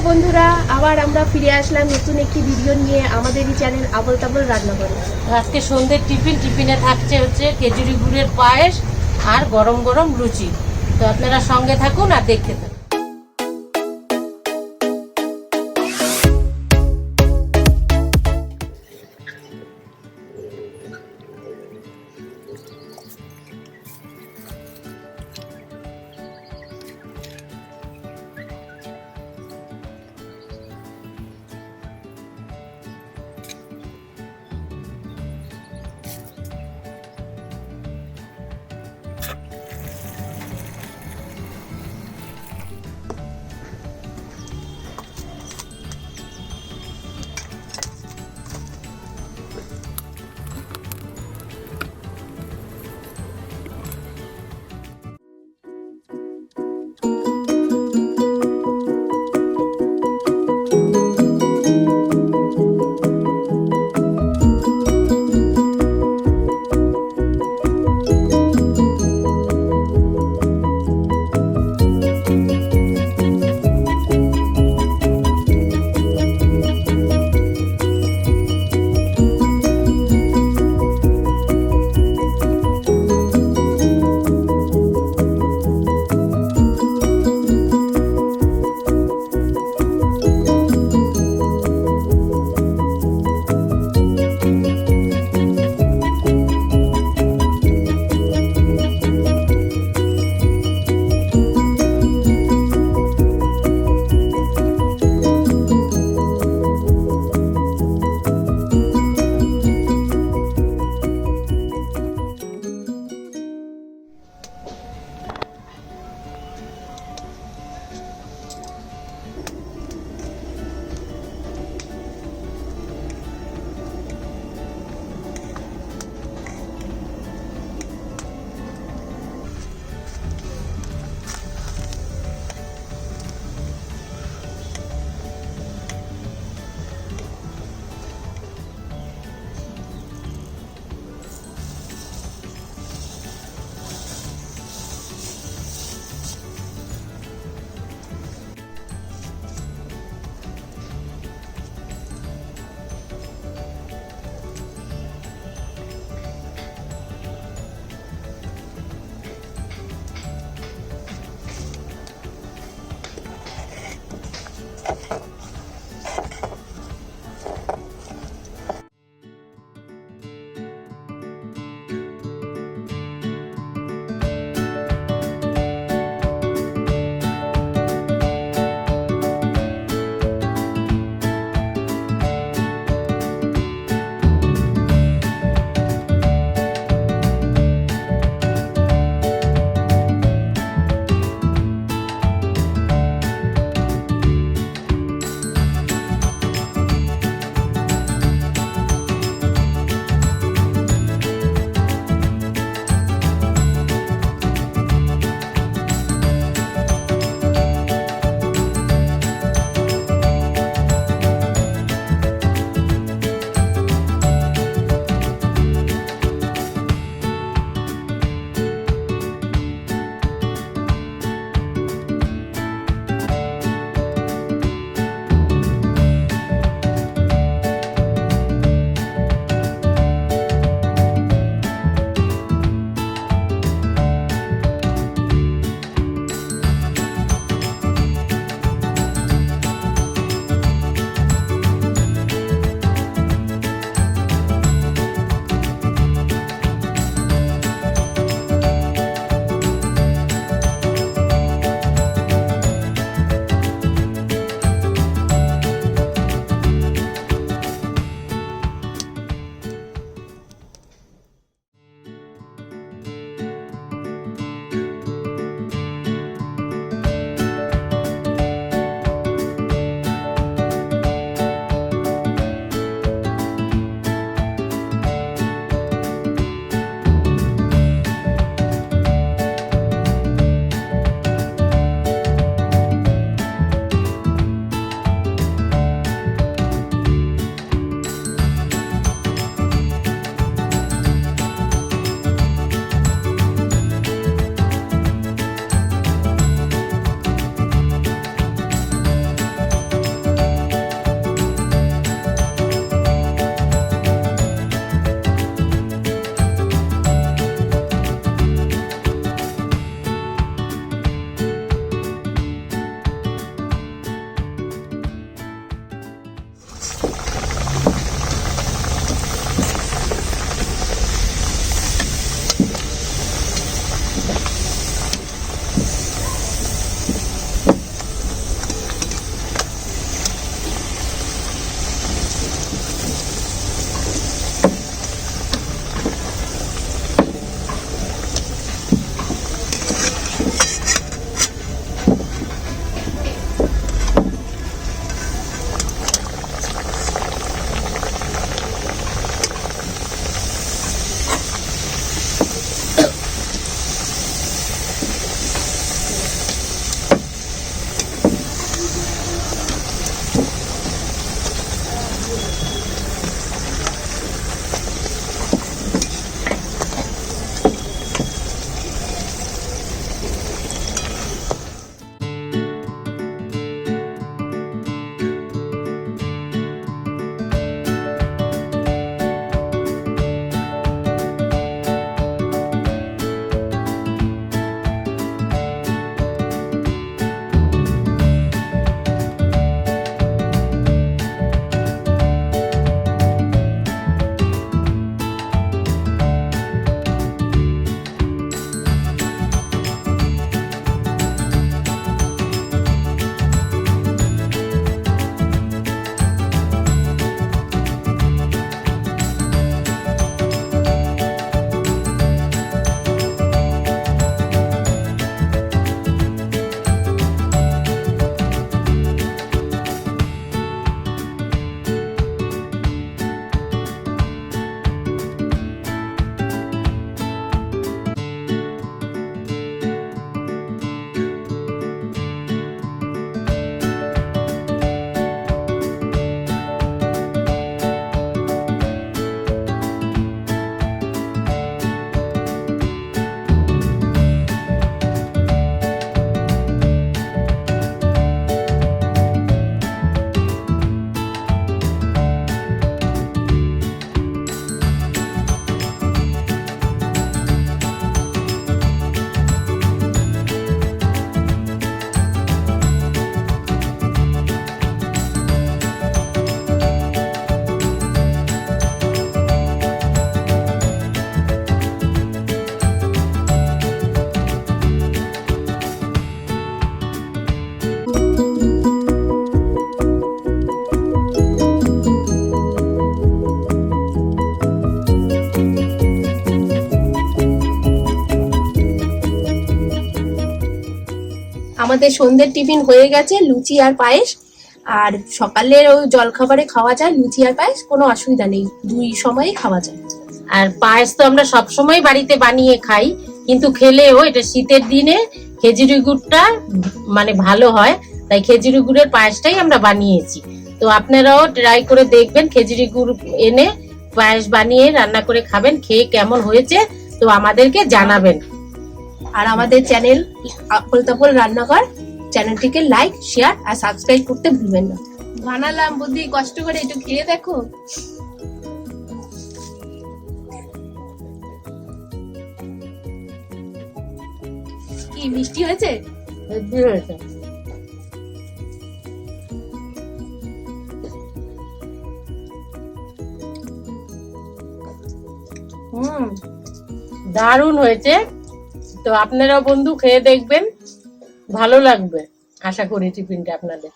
বন্ধুরা, আবার আমরা ফিরে আসলাম নতুন একটি ভিডিও নিয়ে আমাদেরই চ্যানেল আবল তাবল রান্না করে। আজকে সন্ধ্যের টিফিনে থাকছে হচ্ছে খেজুরি গুড়ের পায়েস আর গরম গরম লুচি। তো আপনারা সঙ্গে থাকুন আর দেখতে থাকুন। আমাদের সন্ধ্যের টিফিন হয়ে গেছে, লুচি আর পায়েস। আর সকালের ওই জলখাবারে খাওয়া যায় লুচি আর পায়েস, কোনো অসুবিধা নেই, দুই সময়ই খাওয়া যায়। আর পায়েস তো আমরা সবসময় বাড়িতে বানিয়ে খাই, কিন্তু খেলেও এটা শীতের দিনে খেজুরি গুড়টা মানে ভালো হয়, তাই খেজুরি গুড়ের পায়েসটাই আমরা বানিয়েছি। তো আপনারাও ট্রাই করে দেখবেন, খেজুরি গুড় এনে পায়েস বানিয়ে রান্না করে খাবেন, খেয়ে কেমন হয়েছে তো আমাদেরকে জানাবেন। আর আমাদের চ্যানেল আবল তাবল রান্নাঘর চ্যানেলটিকে লাইক, শেয়ার আর সাবস্ক্রাইব করতে ভুলবেন না। বানালাম বুদ্ধি কষ্ট করে, একটু খেয়ে দেখো। কি মিষ্টি হয়েছে? হেভি হয়েছে। দারুণ হয়েছে। তো আপনারাও বন্ধু খেয়ে দেখবেন, ভালো লাগবে আশা করি টিফিনটা আপনাদের।